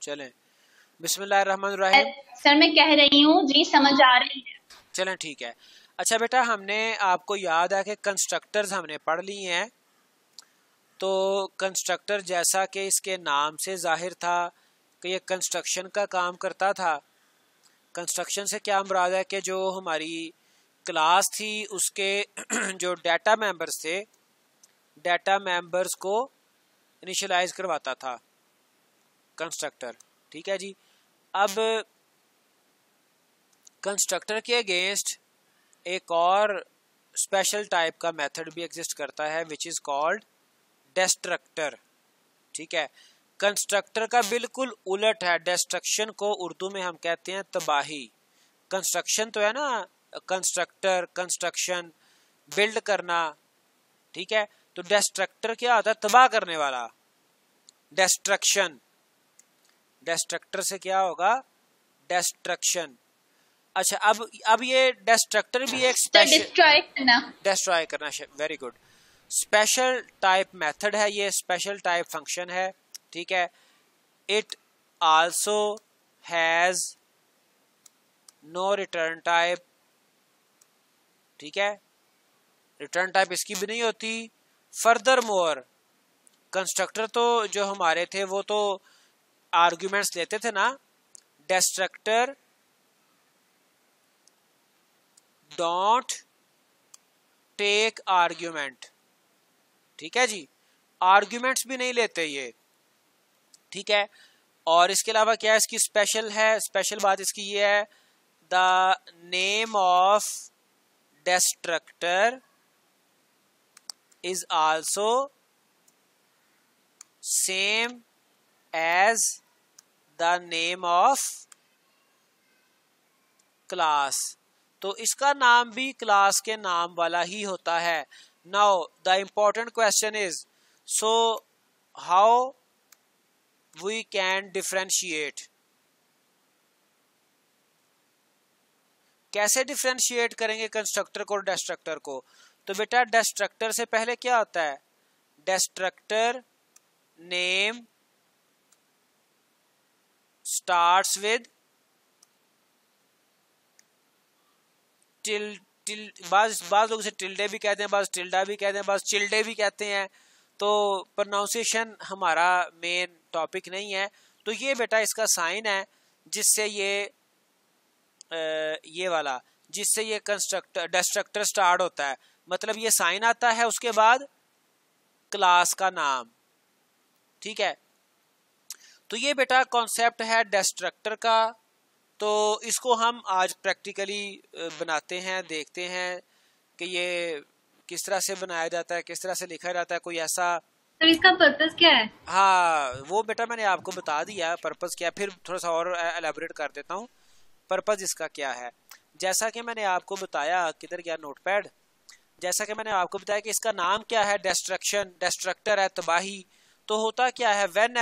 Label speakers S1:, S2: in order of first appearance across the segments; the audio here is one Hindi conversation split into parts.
S1: चलें, बिस्मिल्लाहिर्रहमानिर्रहीम।
S2: सर मैं कह रही हूँ जी, समझ आ रही है।
S1: चलें ठीक है। अच्छा बेटा, हमने आपको याद है कि कंस्ट्रक्टर्स हमने पढ़ लिए हैं। तो कंस्ट्रक्टर जैसा कि इसके नाम से जाहिर था कि ये कंस्ट्रक्शन का काम करता था। कंस्ट्रक्शन से क्या मुराद है कि जो हमारी क्लास थी उसके जो डाटा मेंबर्स थे, डाटा मेंबर्स को इनिशियलाइज करवाता था कंस्ट्रक्टर। ठीक है जी। अब कंस्ट्रक्टर के अगेंस्ट एक और स्पेशल टाइप का मेथड भी एग्जिस्ट करता है विच इज कॉल्ड डिस्ट्रक्टर। ठीक है, कंस्ट्रक्टर का बिल्कुल उलट है। डिस्ट्रक्शन को उर्दू में हम कहते हैं तबाही। कंस्ट्रक्शन तो है ना, कंस्ट्रक्टर, कंस्ट्रक्शन, बिल्ड करना। ठीक है, तो डिस्ट्रक्टर क्या होता है? तबाह करने वाला। डिस्ट्रक्शन, डिस्ट्रक्टर से क्या होगा? डिस्ट्रक्शन। अच्छा, अब ये डिस्ट्रक्टर भी एक स्पेशल, डिस्ट्रॉय करना। Very good. Special type method है ये, स्पेशल टाइप फंक्शन है। ठीक है, it also has no return type. ठीक है, रिटर्न टाइप इसकी भी नहीं होती। फर्दर मोर, कंस्ट्रक्टर तो जो हमारे थे वो तो आर्ग्यूमेंट्स लेते थे ना। Destructor don't take argument. ठीक है जी, आर्ग्यूमेंट्स भी नहीं लेते ये। ठीक है, और इसके अलावा क्या है इसकी स्पेशल है? स्पेशल बात इसकी ये है, the name of destructor is also same as the name of class. तो इसका नाम भी क्लास के नाम वाला ही होता है। Now the important question is, so how we can differentiate? कैसे डिफरेंशिएट करेंगे कंस्ट्रक्टर को और डिस्ट्रक्टर को? तो बेटा डिस्ट्रक्टर से पहले क्या होता है? डिस्ट्रक्टर नेम स्टार्ट्स विद बाज लोग इसे टिल्डे भी कहते हैं, बाज टिल्डा भी कहते हैं, बाज चिल्डे भी कहते हैं। तो प्रोनाउंसिएशन हमारा मेन टॉपिक नहीं है। तो ये बेटा इसका साइन है जिससे ये वाला, जिससे ये कंस्ट्रक्टर डिस्ट्रक्टर स्टार्ट होता है। मतलब ये साइन आता है, उसके बाद क्लास का नाम। ठीक है, तो ये बेटा कॉन्सेप्ट है डिस्ट्रक्टर का। तो इसको हम आज प्रैक्टिकली बनाते हैं, देखते हैं कि ये किस तरह से बनाया जाता है, किस तरह से लिखा जाता है। कोई ऐसा,
S2: तो इसका पर्पस क्या है?
S1: हाँ वो बेटा मैंने आपको बता दिया पर्पस क्या, फिर थोड़ा सा और एलाबोरेट कर देता हूँ पर्पस इसका क्या है। जैसा कि मैंने आपको बताया, किधर गया नोटपैड? जैसा कि मैंने आपको बताया कि इसका नाम क्या है? डिस्ट्रक्शन। डिस्ट्रक्टर है तबाही। तो होता क्या है? When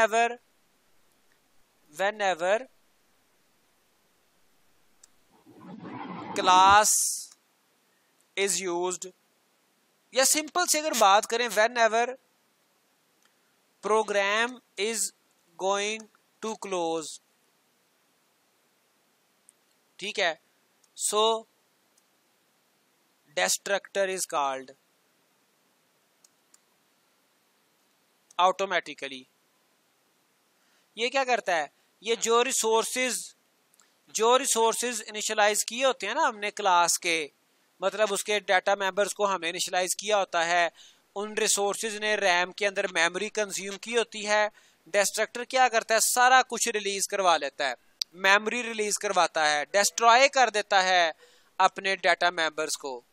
S1: ever class is used, या सिंपल से अगर बात करें, whenever program is going to close. ठीक है, so destructor is called automatically. ये क्या करता है? ये जो रिसोर्सेज इनिशियलाइज किए होते हैं ना हमने क्लास के, मतलब उसके डाटा मेंबर्स को हमने इनिशियलाइज किया होता है, उन रिसोर्सेज ने रैम के अंदर मेमोरी कंज्यूम की होती है। डिस्ट्रक्टर क्या करता है? सारा कुछ रिलीज करवा लेता है, मेमोरी रिलीज करवाता है, डिस्ट्रॉय कर देता है अपने डाटा मेंबर्स को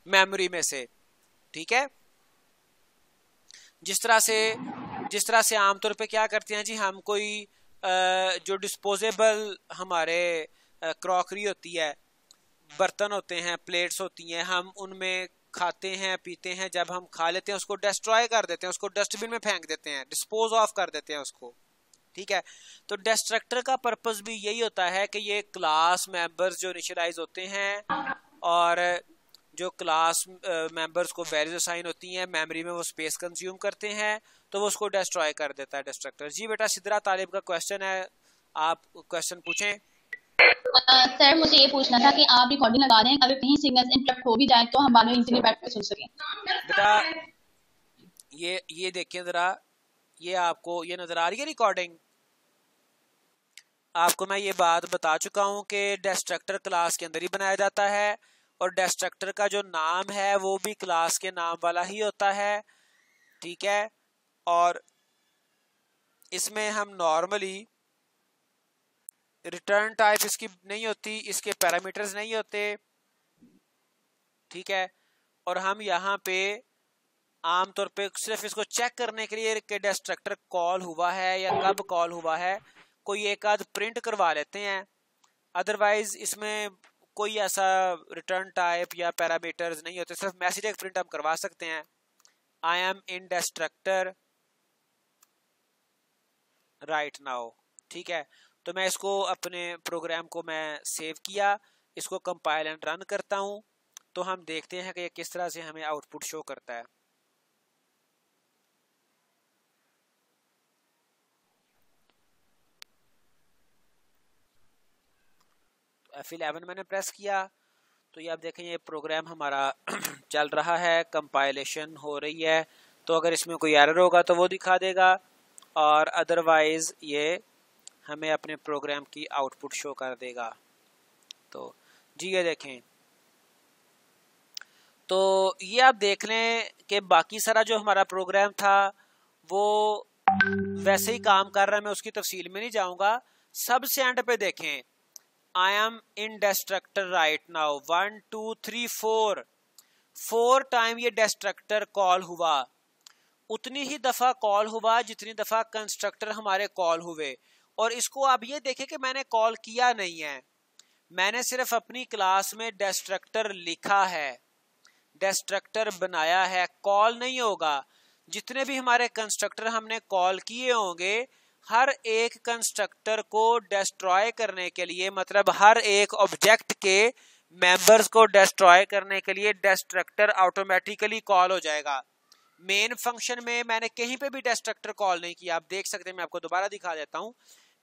S1: मेमोरी में से। ठीक है, जिस तरह से आमतौर पे क्या करते हैं जी, हम कोई जो डिस्पोजेबल हमारे क्रॉकरी होती है, बर्तन होते हैं, प्लेट्स होती हैं, हम उनमें खाते हैं, पीते हैं। जब हम खा लेते हैं उसको डिस्ट्रॉय कर देते हैं, उसको डस्टबिन में फेंक देते हैं, डिस्पोज ऑफ कर देते हैं उसको। ठीक है, तो डिस्ट्रक्टर का पर्पस भी यही होता है कि ये क्लास मेंबर्स जो इनिशियलाइज होते हैं और जो क्लास मेंबर्स को वैल्यूज असाइन होती हैं, मेमोरी में वो स्पेस कंज्यूम करते हैं, तो वो उसको डिस्ट्रॉय कर देता है डिस्ट्रक्टर। जी बेटा, सिद्रा तालिब का क्वेश्चन है, आप क्वेश्चन पूछें।
S2: सर मुझे ये पूछना था कि आप रिकॉर्डिंग लगा दें, अगर कहीं सिग्नल इंटरप्ट हो भी जाए तो हम बाद में इजीली बैठ कर सुन सकें।
S1: बेटा ये देखिए जरा, ये आपको ये नजर आ रही है रिकॉर्डिंग? आपको मैं ये बात बता चुका हूं कि डिस्ट्रक्टर क्लास के अंदर ही बनाया जाता है और डिस्ट्रक्टर का जो नाम है वो भी क्लास के नाम वाला ही होता है, ठीक है। और इसमें हम नॉर्मली रिटर्न टाइप इसकी नहीं होती, इसके पैरामीटर्स नहीं होते, ठीक है। और हम यहाँ पे आमतौर पे सिर्फ इसको चेक करने के लिए कि डिस्ट्रक्टर कॉल हुआ है या कब कॉल हुआ है, कोई एक आध प्रिंट करवा लेते हैं। अदरवाइज इसमें कोई ऐसा रिटर्न टाइप या पैरामीटर्स नहीं होते, सिर्फ मैसेज एक प्रिंट हम करवा सकते हैं, I am in destructor right now, ठीक है। तो मैं इसको अपने प्रोग्राम को मैं सेव किया, इसको कंपाइल एंड रन करता हूं, तो हम देखते हैं कि ये किस तरह से हमें आउटपुट शो करता है। F11 मैंने प्रेस किया तो ये आप देखें ये प्रोग्राम हमारा चल रहा है, कंपाइलेशन हो रही है। तो अगर इसमें कोई एरर होगा तो वो दिखा देगा और अदरवाइज ये हमें अपने प्रोग्राम की आउटपुट शो कर देगा। तो जी ये देखें, तो ये आप देख लें कि बाकी सारा जो हमारा प्रोग्राम था वो वैसे ही काम कर रहा है, मैं उसकी तफसील में नहीं जाऊंगा। सबसे एंड पे देखें, I am in destructor right now, 1 2 3 4 time ये डिस्ट्रक्टर कॉल हुआ, उतनी ही दफा कॉल हुआ जितनी दफा कंस्ट्रक्टर हमारे कॉल हुए। और इसको आप ये देखें कि मैंने कॉल किया नहीं है, मैंने सिर्फ अपनी क्लास में डिस्ट्रक्टर लिखा है, डिस्ट्रक्टर बनाया है, कॉल नहीं होगा। जितने भी हमारे कंस्ट्रक्टर हमने कॉल किए होंगे, हर एक कंस्ट्रक्टर को डिस्ट्रॉय करने के लिए, मतलब हर एक ऑब्जेक्ट के मेंबर्स को डिस्ट्रॉय करने के लिए डिस्ट्रक्टर ऑटोमेटिकली कॉल हो जाएगा। मेन फंक्शन में मैंने कहीं पे भी डिस्ट्रक्टर कॉल नहीं किया, आप देख सकते हैं, मैं आपको दोबारा दिखा देता हूं।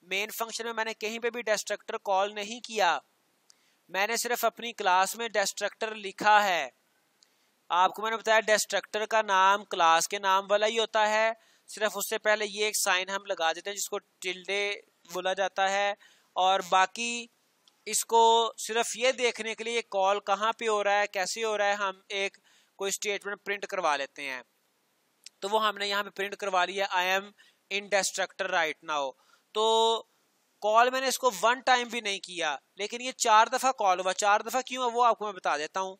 S1: मेन फंक्शन में मैंने कहीं पे भी डिस्ट्रक्टर कॉल नहीं किया, मैंने सिर्फ अपनी क्लास में डिस्ट्रक्टर लिखा है। आपको मैंने बताया डिस्ट्रक्टर का नाम क्लास के नाम वाला ही होता है, सिर्फ उससे पहले ये एक साइन हम लगा देते हैं जिसको टिल्डे बोला जाता है। और बाकी इसको सिर्फ ये देखने के लिए कॉल कहाँ पे हो रहा है, कैसे हो रहा है, हम एक कोई स्टेटमेंट प्रिंट करवा लेते हैं। तो वो हमने यहाँ पे प्रिंट करवा लिया, I am in destructor right now. तो कॉल मैंने इसको 1 टाइम भी नहीं किया, लेकिन ये 4 दफा कॉल हुआ। 4 दफा क्यों है वो आपको मैं बता देता हूँ।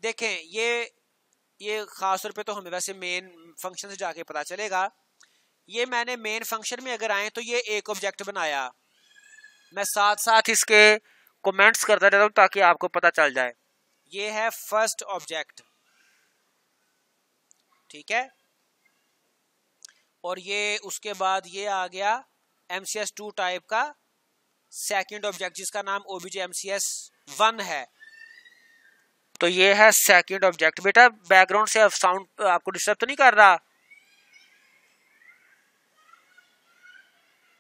S1: देखें ये खास तौर पे तो हमें वैसे मेन फंक्शन से जाके पता चलेगा। ये मैंने मेन फंक्शन में अगर आए तो ये एक ऑब्जेक्ट बनाया, मैं साथ साथ इसके कमेंट्स करता रहता हूं ताकि आपको पता चल जाए। ये है फर्स्ट ऑब्जेक्ट, ठीक है। और ये उसके बाद ये आ गया MCS2 टाइप का सेकंड ऑब्जेक्ट जिसका नाम OBJ MCS1 है। तो ये है सेकंड ऑब्जेक्ट। बेटा बैकग्राउंड से साउंड आपको डिस्टर्ब तो नहीं कर रहा?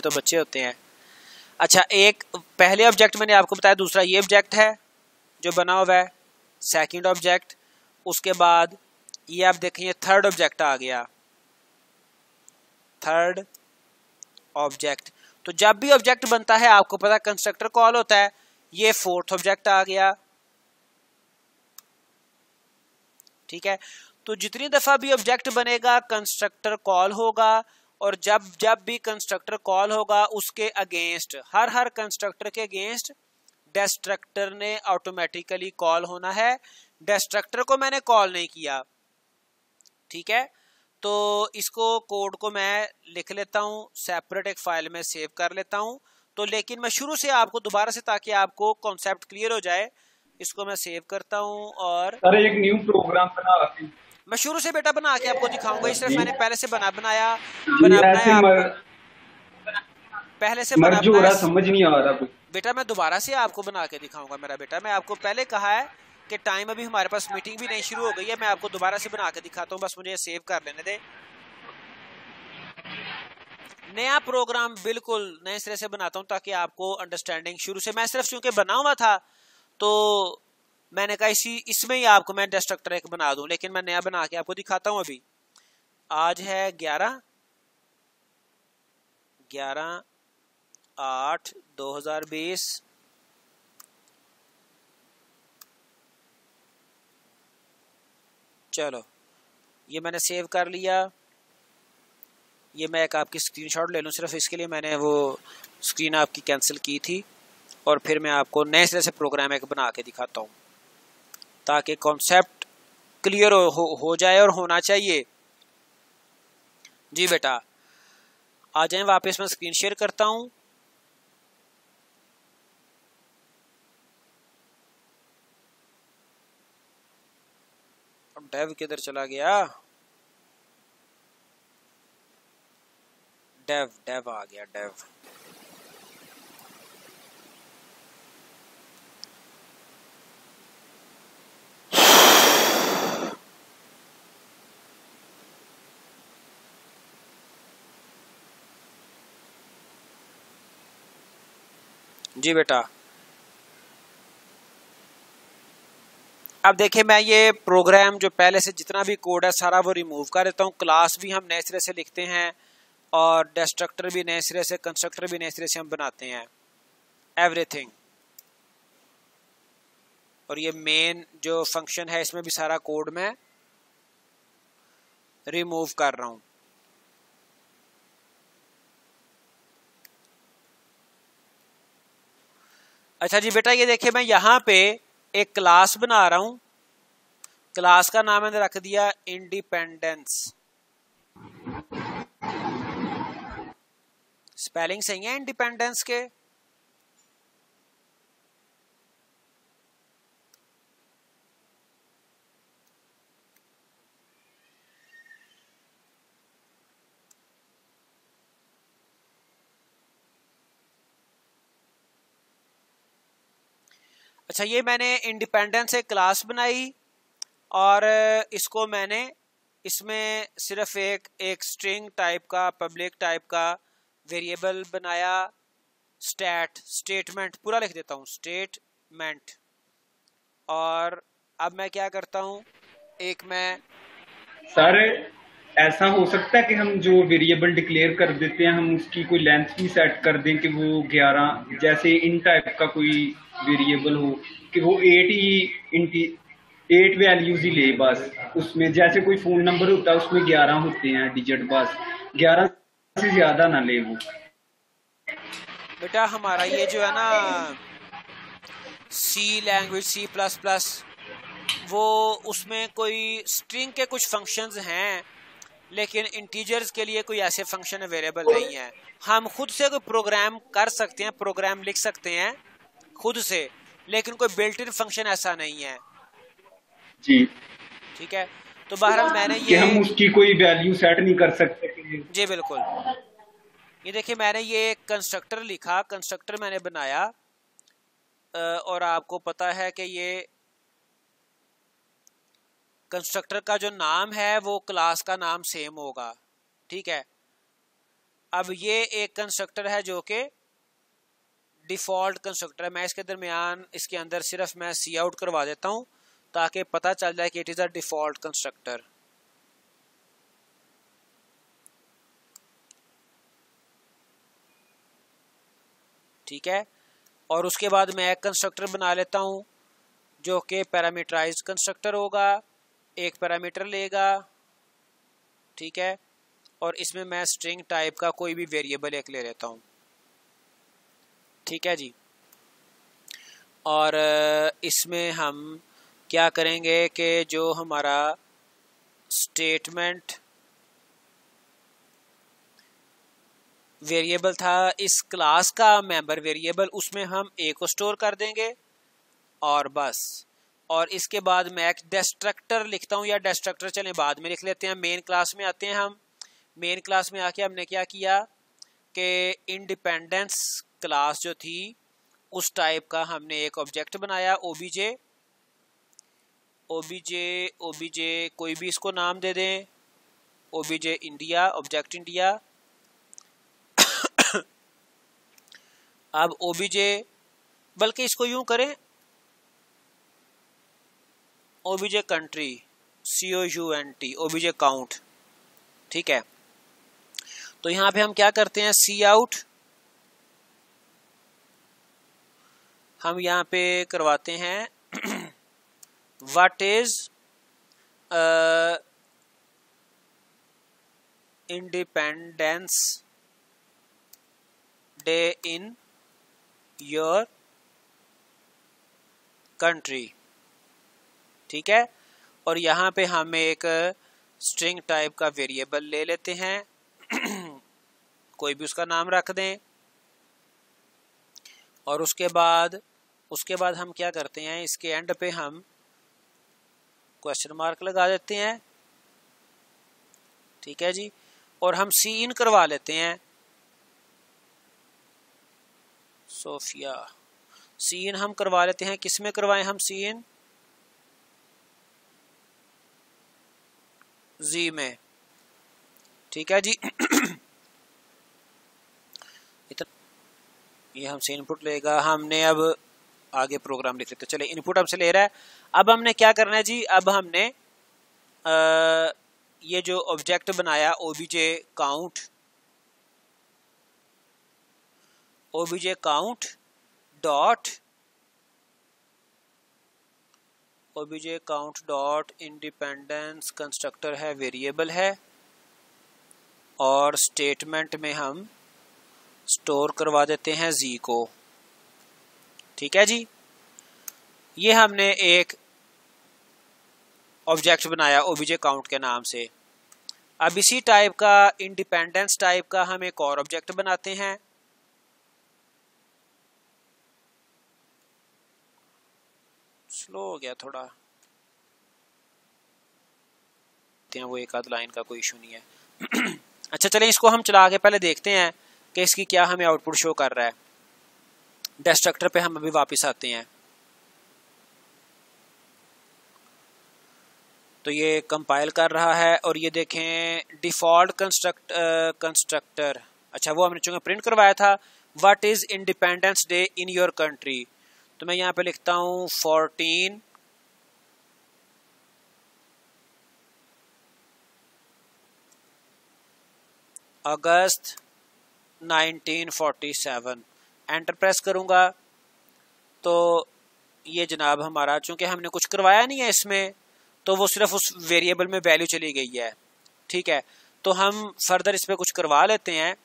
S1: तो बच्चे होते हैं। अच्छा, एक पहले ऑब्जेक्ट मैंने आपको बताया, दूसरा ये ऑब्जेक्ट है जो बना हुआ है सेकंड ऑब्जेक्ट। उसके बाद ये आप देखें ये थर्ड ऑब्जेक्ट आ गया, थर्ड ऑब्जेक्ट। तो जब भी ऑब्जेक्ट बनता है आपको पता कंस्ट्रक्टर कॉल होता है। ये फोर्थ ऑब्जेक्ट आ गया, ठीक है। तो जितनी दफा भी ऑब्जेक्ट बनेगा कंस्ट्रक्टर कॉल होगा, और जब भी कंस्ट्रक्टर कॉल होगा उसके अगेंस्ट, हर कंस्ट्रक्टर के अगेंस्ट डिस्ट्रक्टर ने ऑटोमेटिकली कॉल होना है। डिस्ट्रक्टर को मैंने कॉल नहीं किया, ठीक है। तो इसको कोड को मैं लिख लेता हूं, सेपरेट एक फाइल में सेव कर लेता हूं। तो लेकिन मैं शुरू से आपको दोबारा से, ताकि आपको कॉन्सेप्ट क्लियर हो जाए, इसको मैं सेव करता हूं और
S3: अरे एक न्यू प्रोग्राम बना,
S1: मैं शुरू से बेटा बना के आपको दिखाऊंगा। इस सिर्फ मैंने पहले से बनाया पहले से
S3: बनाया, समझ नहीं आ रहा
S1: बेटा। मैं दोबारा से आपको बना के दिखाऊंगा मेरा बेटा। मैं आपको पहले कहा है कि टाइम अभी हमारे पास मीटिंग भी नहीं शुरू हो गई है, मैं आपको दोबारा से बना के दिखाता हूँ, बस मुझे सेव कर लेने दे। नया प्रोग्राम बिल्कुल नए सिरे से बनाता हूं ताकि आपको अंडरस्टैंडिंग शुरू से, मैं सिर्फ चूंकि बना हुआ था तो मैंने कहा इसमें ही आपको मैं डिस्ट्रक्टर एक बना दूं, लेकिन मैं नया बना के आपको दिखाता हूं। अभी आज है 11/8/2020। चलो ये मैंने सेव कर लिया। ये मैं एक आपकी स्क्रीनशॉट ले लूं, सिर्फ इसके लिए मैंने वो स्क्रीन आपकी कैंसिल की थी, और फिर मैं आपको नए सिरे से प्रोग्राम एक बना के दिखाता हूं ताकि कॉन्सेप्ट क्लियर हो जाए, और होना चाहिए। जी बेटा आ जाए वापस, मैं स्क्रीन शेयर करता हूं। अब डेव किधर चला गया? डेव आ गया, डेव। जी बेटा अब देखिए, मैं ये प्रोग्राम जो पहले से जितना भी कोड है सारा वो रिमूव कर देता हूँ। क्लास भी हम नए सिरे से लिखते हैं, और डिस्ट्रक्टर भी नए सिरे से, कंस्ट्रक्टर भी नए सिरे से हम बनाते हैं, एवरीथिंग। और ये मेन जो फंक्शन है इसमें भी सारा कोड मैं रिमूव कर रहा हूं। अच्छा जी बेटा, ये देखिए मैं यहां पे एक क्लास बना रहा हूं। क्लास का नाम मैंने रख दिया इंडिपेंडेंस। स्पेलिंग सही है इंडिपेंडेंस के? अच्छा, ये मैंने इंडिपेंडेंस एक क्लास बनाई, और इसको मैंने इसमें सिर्फ एक स्ट्रिंग टाइप का, पब्लिक टाइप का वेरिएबल बनाया। स्टेटमेंट पूरा लिख देता हूँ, स्टेटमेंट। और अब मैं क्या करता हूँ, एक मैं
S3: सर ऐसा हो सकता है कि हम जो वेरिएबल डिक्लेयर कर देते हैं हम उसकी कोई लेंथ भी सेट कर दें कि वो 11, जैसे इन टाइप का कोई वेरिएबल हो कि वो 8 वैल्यूज ही ले बस। उसमें जैसे कोई फोन नंबर होता है उसमें 11 होते हैं डिजिट, बस 11 से ज्यादा ना ले वो।
S1: बेटा हमारा ये जो है ना सी लैंग्वेज, C++, वो उसमें कोई स्ट्रिंग के कुछ फंक्शंस हैं, लेकिन इंटीजर्स के लिए कोई ऐसे फंक्शन अवेलेबल नहीं है। हम खुद से कोई प्रोग्राम कर सकते हैं, प्रोग्राम लिख सकते हैं खुद से, लेकिन कोई बिल्ट इन फंक्शन ऐसा नहीं है।
S3: जी
S1: ठीक है, तो बहरहाल मैंने
S3: कि
S1: ये
S3: हम उसकी कोई वैल्यू सेट नहीं कर सकते।
S1: जी बिल्कुल। ये देखिए मैंने ये कंस्ट्रक्टर लिखा, कंस्ट्रक्टर मैंने बनाया, और आपको पता है कि ये कंस्ट्रक्टर का जो नाम है वो क्लास का नाम सेम होगा। ठीक है, अब ये एक कंस्ट्रक्टर है जो कि डिफॉल्ट कंस्ट्रक्टर है। मैं इसके दरमियान इसके अंदर सिर्फ मैं सी आउट करवा देता हूं ताकि पता चल जाए कि it is a default constructor. ठीक है, और उसके बाद मैं एक कंस्ट्रक्टर बना लेता हूं जो कि पैरामीटराइज्ड कंस्ट्रक्टर होगा, एक पैरामीटर लेगा। ठीक है, और इसमें मैं स्ट्रिंग टाइप का कोई भी वेरिएबल एक ले लेता हूं। ठीक है जी, और इसमें हम क्या करेंगे कि जो हमारा स्टेटमेंट वेरिएबल था इस क्लास का मेंबर वेरिएबल, उसमें हम ए को स्टोर कर देंगे और बस। और इसके बाद मैं एक डिस्ट्रक्टर लिखता हूं, या डिस्ट्रक्टर चलें बाद में लिख लेते हैं। मेन क्लास में आते हैं हम। मेन क्लास में आके हमने क्या किया कि इंडिपेंडेंस क्लास जो थी उस टाइप का हमने एक ऑब्जेक्ट बनाया, ओबीजे कोई भी इसको नाम दे दें, ओबीजे इंडिया, ऑब्जेक्ट इंडिया। अब ओबीजे, बल्कि इसको यूं करें OBJ country, COUNT, OBJ count, ठीक है। तो यहां पे हम क्या करते हैं, सी आउट, हम यहां पे करवाते हैं what is independence day in your country, ठीक है। और यहां पे हम एक स्ट्रिंग टाइप का वेरिएबल ले लेते हैं कोई भी उसका नाम रख दें, और उसके बाद हम क्या करते हैं, इसके एंड पे हम क्वेश्चन मार्क लगा देते हैं, ठीक है जी। और हम सी इन करवा लेते हैं, सोफिया, सी इन हम करवा लेते हैं, किस में करवाएं हम सी इन, जी में, ठीक है जी। ये हमसे इनपुट लेगा, हमने अब आगे प्रोग्राम लिख लेते, चले इनपुट हमसे ले रहा है। अब हमने क्या करना है जी, अब हमने ये जो ऑब्जेक्ट बनाया OBJ count dot independence constructor है, वेरिएबल है, और स्टेटमेंट में हम स्टोर करवा देते हैं जी को, ठीक है जी। ये हमने एक ऑब्जेक्ट बनाया ओबीजे काउंट के नाम से। अब इसी टाइप का, इंडिपेंडेंस टाइप का, हम एक और ऑब्जेक्ट बनाते हैं, स्लो हो गया थोड़ा, वो एक आध लाइन का कोई इशू नहीं है। अच्छा चलें, इसको हम चला के पहले देखते हैं कि इसकी क्या हमें आउटपुट शो कर रहा है। डिस्ट्रक्टर पे हम अभी वापस आते हैं। तो ये कंपाइल कर रहा है, और ये देखें डिफॉल्ट कंस्ट्रक्टर, अच्छा वो हमने चूंकि प्रिंट करवाया था, what is independence day in your country, तो मैं यहां पे लिखता हूं 14 अगस्त 1947, एंटर प्रेस करूंगा। तो ये जनाब हमारा, चूंकि हमने कुछ करवाया नहीं है इसमें, तो वो सिर्फ उस वेरिएबल में वैल्यू चली गई है, ठीक है। तो हम फर्दर इस पे कुछ करवा लेते हैं,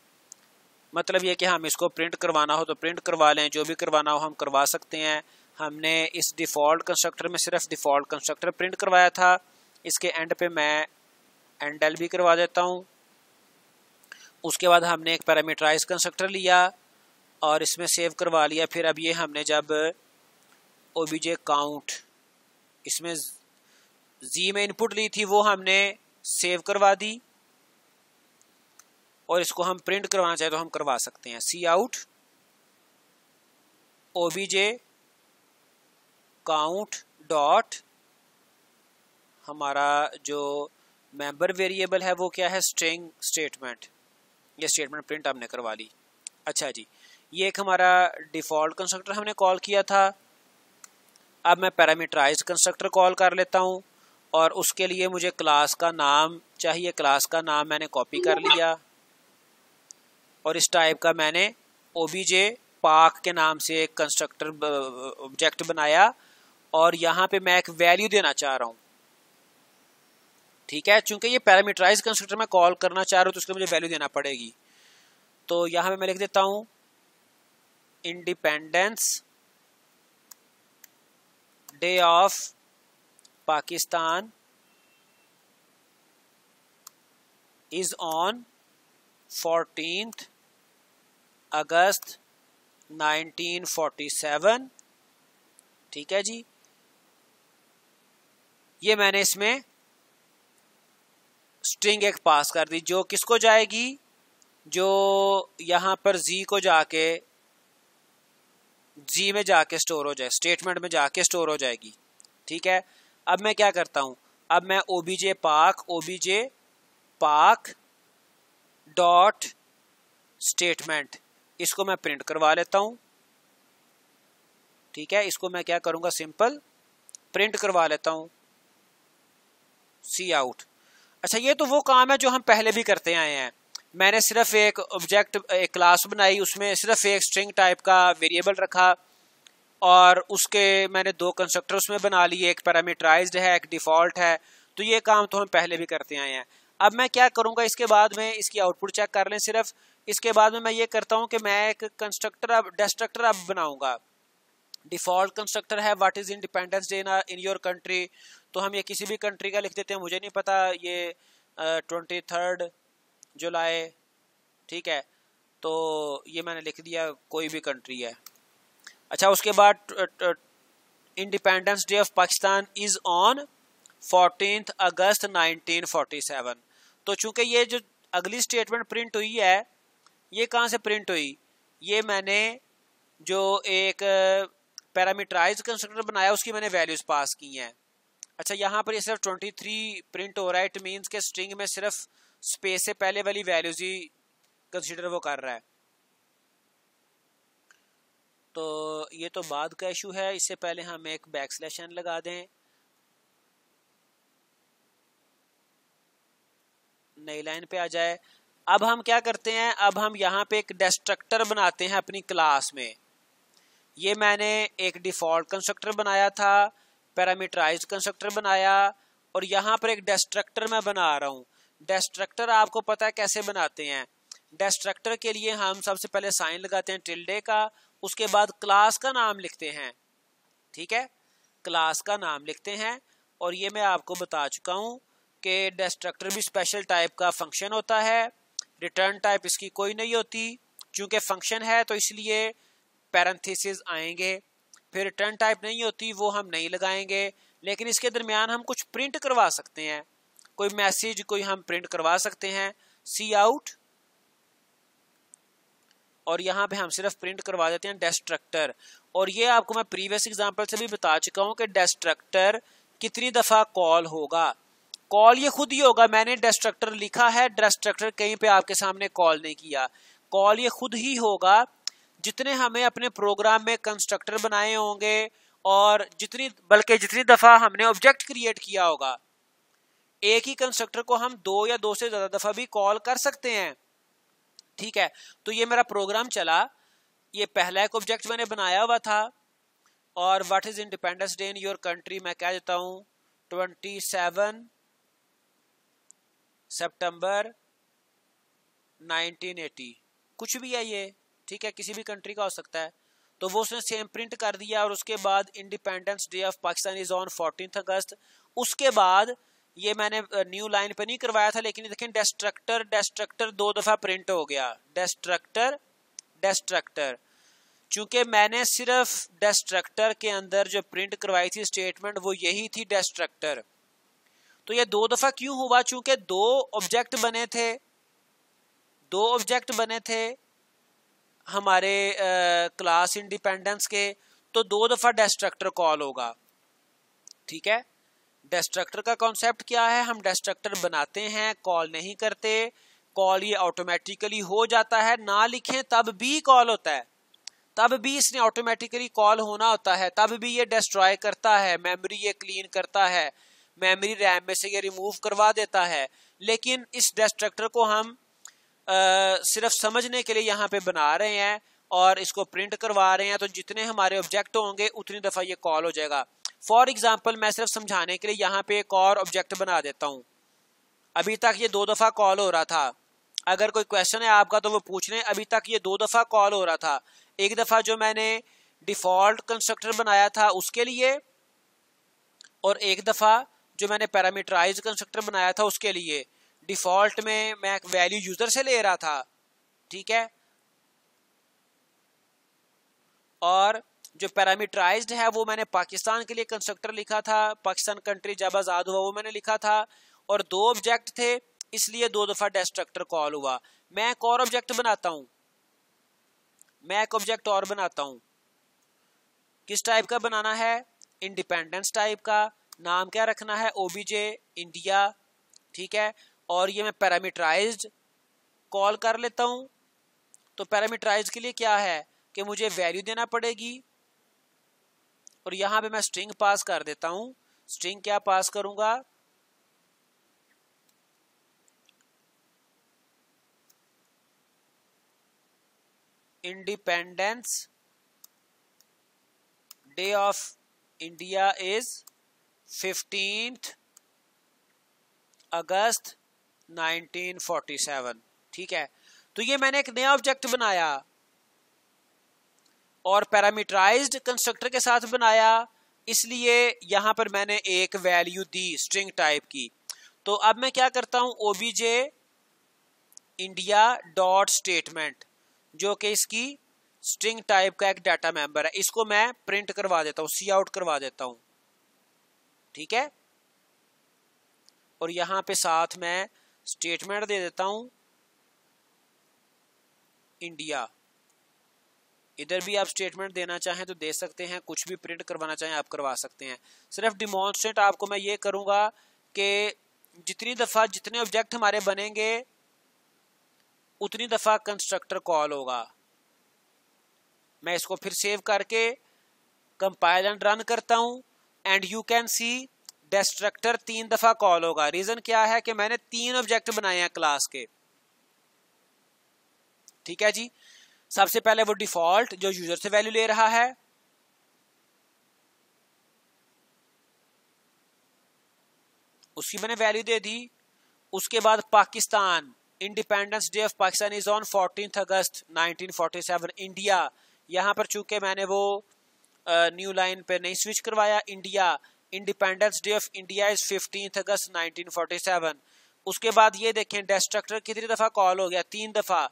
S1: मतलब ये कि हम इसको प्रिंट करवाना हो तो प्रिंट करवा लें, जो भी करवाना हो हम करवा सकते हैं। हमने इस डिफ़ॉल्ट कंस्ट्रक्टर में सिर्फ डिफ़ॉल्ट कंस्ट्रक्टर प्रिंट करवाया था, इसके एंड पे मैं एंडल भी करवा देता हूँ। उसके बाद हमने एक पैरामीटराइज कंस्ट्रक्टर लिया और इसमें सेव करवा लिया। फिर अब ये हमने जब ओबीजे काउंट इसमें जी में इनपुट ली थी, वो हमने सेव करवा दी, और इसको हम प्रिंट करवाना चाहे तो हम करवा सकते हैं। सी आउट ओबीजे काउंट डॉट, हमारा जो मेंबर वेरिएबल है वो क्या है, स्ट्रिंग स्टेटमेंट। ये स्टेटमेंट प्रिंट हमने करवा ली। अच्छा जी, ये एक हमारा डिफॉल्ट कंस्ट्रक्टर हमने कॉल किया था। अब मैं पैरामीटराइज कंस्ट्रक्टर कॉल कर लेता हूँ, और उसके लिए मुझे क्लास का नाम चाहिए। क्लास का नाम मैंने कॉपी कर लिया, और इस टाइप का मैंने ओबीजे पाक के नाम से एक कंस्ट्रक्टर ऑब्जेक्ट बनाया, और यहाँ पे मैं एक वैल्यू देना चाह रहा हूँ, ठीक है। चूंकि ये पैरामीटराइज कंस्ट्रक्टर मैं कॉल करना चाह रहा हूँ तो उसके लिए मुझे वैल्यू देना पड़ेगी। तो यहाँ पे मैं लिख देता हूँ independence day of Pakistan is on 14th अगस्त 1947, ठीक है जी। ये मैंने इसमें स्ट्रिंग एक पास कर दी, जो किसको जाएगी, जो यहां पर जी को जाके जी में जाके स्टोर हो जाए, स्टेटमेंट में जाके स्टोर हो जाएगी, ठीक है। अब मैं क्या करता हूं, अब मैं ओबीजे पाक डॉट स्टेटमेंट, इसको मैं प्रिंट करवा लेता हूं, ठीक है। इसको मैं क्या करूंगा, सिंपल प्रिंट करवा लेता हूं, सी आउट। अच्छा, ये तो वो काम है जो हम पहले भी करते आए हैं। मैंने सिर्फ एक ऑब्जेक्ट, एक क्लास बनाई, उसमें सिर्फ एक स्ट्रिंग टाइप का वेरिएबल रखा और उसके मैंने दो कंस्ट्रक्टर उसमें बना लिए, एक पैरामीटराइज्ड है, एक डिफॉल्ट है। तो ये काम तो हम पहले भी करते आए हैं। अब मैं क्या करूंगा, इसके बाद में इसकी आउटपुट चेक कर लें सिर्फ। इसके बाद में मैं ये करता हूं कि मैं एक कंस्ट्रक्टर अब डिस्ट्रक्टर अब बनाऊंगा। डिफॉल्ट कंस्ट्रक्टर है what is independence day in your country, तो हम ये किसी भी कंट्री का लिख देते हैं, मुझे नहीं पता, ये 23 जुलाई, ठीक है। तो ये मैंने लिख दिया, कोई भी कंट्री है। अच्छा, उसके बाद independence day of Pakistan is on 14 अगस्त 1947। तो चूंकि ये जो अगली स्टेटमेंट प्रिंट हुई है, ये कहाँ से प्रिंट हुई, ये मैंने जो एक पैरामीटराइज्ड कंस्ट्रक्टर बनाया उसकी मैंने वैल्यूज पास की हैं। अच्छा, यहाँ पर ये सिर्फ 23 प्रिंट हो रहा है, इट मीन्स के स्ट्रिंग में सिर्फ स्पेस से पहले वाली वैल्यूज ही कंसीडर वो कर रहा है। तो ये तो बाद का इशू है, इससे पहले हम एक बैकस्लैश n लगा दें, नई लाइन पे आ जाए। अब हम क्या करते हैं, अब हम यहाँ पे एक डिस्ट्रक्टर बनाते हैं अपनी क्लास में। ये मैंने एक डिफॉल्ट कंस्ट्रक्टर बनाया था, पैरामीटराइज्ड कंस्ट्रक्टर बनाया, और यहाँ पर एक डिस्ट्रक्टर मैं बना रहा हूँ। डिस्ट्रक्टर आपको पता है कैसे बनाते हैं। डिस्ट्रक्टर के लिए हम सबसे पहले साइन लगाते हैं टिल्डे का, उसके बाद क्लास का नाम लिखते हैं, ठीक है, क्लास का नाम लिखते हैं। और ये मैं आपको बता चुका हूँ कि डिस्ट्रक्टर भी स्पेशल टाइप का फंक्शन होता है, रिटर्न टाइप इसकी कोई नहीं होती, चूंकि फंक्शन है तो इसलिए पैरेंथेसिस आएंगे। फिर रिटर्न टाइप नहीं होती, वो हम नहीं लगाएंगे, लेकिन इसके दरमियान हम कुछ प्रिंट करवा सकते हैं, कोई मैसेज कोई हम प्रिंट करवा सकते हैं, सी आउट, और यहाँ पे हम सिर्फ प्रिंट करवा देते हैं डिस्ट्रक्टर। और ये आपको मैं प्रीवियस एग्जांपल से भी बता चुका हूँ कि डिस्ट्रक्टर कितनी दफा कॉल होगा। कॉल ये खुद ही होगा, मैंने डिस्ट्रक्टर लिखा है, डिस्ट्रक्टर कहीं पे आपके सामने कॉल नहीं किया, कॉल ये खुद ही होगा। जितने हमें अपने प्रोग्राम में कंस्ट्रक्टर बनाए होंगे और जितनी दफा हमने ऑब्जेक्ट क्रिएट किया होगा, एक ही कंस्ट्रक्टर को हम 2 या 2 से ज्यादा दफा भी कॉल कर सकते हैं, ठीक है। तो ये मेरा प्रोग्राम चला, ये पहला एक ऑब्जेक्ट मैंने बनाया हुआ था, और what is independence day in your country मैं कह देता हूं 27 सितंबर 1980, कुछ भी है ये, ठीक है, किसी भी कंट्री का हो सकता है। तो वो उसने सेम प्रिंट कर दिया, और उसके बाद independence day of Pakistan is on 14 अगस्त। उसके बाद ये मैंने न्यू लाइन पे नहीं करवाया था, लेकिन देखें डिस्ट्रक्टर 2 दफा प्रिंट हो गया, डिस्ट्रक्टर। चूंकि मैंने सिर्फ डिस्ट्रक्टर के अंदर जो प्रिंट करवाई थी स्टेटमेंट वो यही थी डिस्ट्रक्टर, तो ये 2 दफा क्यों हुआ, चूंकि 2 ऑब्जेक्ट बने थे हमारे क्लास इंडिपेंडेंस के, तो 2 दफा डिस्ट्रक्टर कॉल होगा, ठीक है। डिस्ट्रक्टर का कॉन्सेप्ट क्या है, हम डिस्ट्रक्टर बनाते हैं, कॉल नहीं करते, कॉल ये ऑटोमेटिकली हो जाता है, ना लिखें तब भी कॉल होता है, तब भी इसने ऑटोमेटिकली कॉल होना होता है, तब भी ये डिस्ट्रॉय करता है, मेमोरी ये क्लीन करता है, मेमोरी रैम में से ये रिमूव करवा देता है। लेकिन इस डिस्ट्रक्टर को हम सिर्फ समझने के लिए यहाँ पे बना रहे हैं और इसको प्रिंट करवा रहे हैं, तो जितने हमारे ऑब्जेक्ट होंगे उतनी दफा ये कॉल हो जाएगा। फॉर एग्जाम्पल मैं सिर्फ समझाने के लिए यहाँ पे एक और ऑब्जेक्ट बना देता हूँ। अभी तक ये 2 दफा कॉल हो रहा था, अगर कोई क्वेश्चन है आपका तो वो पूछ लें। अभी तक ये 2 दफा कॉल हो रहा था, एक दफा जो मैंने डिफॉल्ट कंस्ट्रक्टर बनाया था उसके लिए, और एक दफा जो मैंने पैरामीटराइज्ड कंस्ट्रक्टर बनाया था उसके लिए। डिफॉल्ट में मैं वैल्यू यूजर से ले रहा था, ठीक है, और जो पैरामीटराइज्ड है वो मैंने पाकिस्तान के लिए कंस्ट्रक्टर लिखा था, पाकिस्तान कंट्री जब आजाद हुआ वो मैंने लिखा था, और 2 ऑब्जेक्ट थे इसलिए 2 दफा डिस्ट्रक्टर कॉल हुआ। मैं एक और ऑब्जेक्ट बनाता हूं, किस टाइप का बनाना है, इंडिपेंडेंस टाइप का, नाम क्या रखना है, ओबीजे इंडिया, ठीक है। और ये मैं पैरामीटराइज्ड कॉल कर लेता हूं, तो पैरामीटराइज के लिए क्या है कि मुझे वैल्यू देना पड़ेगी, और यहां पे मैं स्ट्रिंग पास कर देता हूं। स्ट्रिंग क्या पास करूंगा, independence day of India is 15th अगस्त 1947। ठीक है, तो ये मैंने एक नया ऑब्जेक्ट बनाया और पैरामीटराइज्ड कंस्ट्रक्टर के साथ बनाया, इसलिए यहां पर मैंने एक वैल्यू दी स्ट्रिंग टाइप की। तो अब मैं क्या करता हूं, ओबीजे इंडिया डॉट स्टेटमेंट, जो कि इसकी स्ट्रिंग टाइप का एक डाटा मेंबर है, इसको मैं प्रिंट करवा देता हूं, सी आउट करवा देता हूं। ठीक है, और यहां पे साथ मैं स्टेटमेंट दे देता हूं इंडिया। इधर भी आप स्टेटमेंट देना चाहें तो दे सकते हैं, कुछ भी प्रिंट करवाना चाहें आप करवा सकते हैं। सिर्फ डिमॉन्स्ट्रेट आपको मैं ये करूंगा कि जितनी दफा जितने ऑब्जेक्ट हमारे बनेंगे उतनी दफा कंस्ट्रक्टर कॉल होगा। मैं इसको फिर सेव करके कंपाइल एंड रन करता हूं, and you can see destructor 3 दफा कॉल होगा। रीजन क्या है कि मैंने 3 ऑब्जेक्ट बनाए हैं क्लास के। ठीक है जी, सबसे पहले वो डिफॉल्ट जो यूजर से वैल्यू ले रहा है, उसकी मैंने वैल्यू दे दी। उसके बाद Pakistan, independence day of Pakistan is on 14th August 1947। India, यहां पर चूंकि मैंने वो न्यू लाइन पे नहीं स्विच करवाया, India independence day of India is 15th अगस्त 1947। उसके बाद ये देखें डिस्ट्रक्टर कितनी दफा कॉल हो गया, 3 दफा।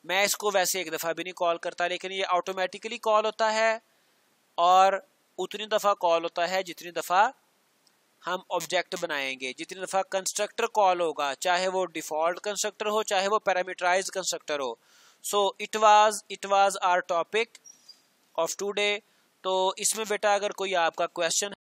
S1: मैं इसको वैसे 1 दफा भी नहीं कॉल करता, लेकिन ये ऑटोमेटिकली कॉल होता है और उतनी दफा कॉल होता है जितनी दफा हम ऑब्जेक्ट बनाएंगे, जितनी दफा कंस्ट्रक्टर कॉल होगा, चाहे वो डिफॉल्ट कंस्ट्रक्टर हो चाहे वो पैरामीटराइज्ड कंस्ट्रक्टर हो। So it was our topic of today. तो इसमें बेटा अगर कोई आपका क्वेश्चन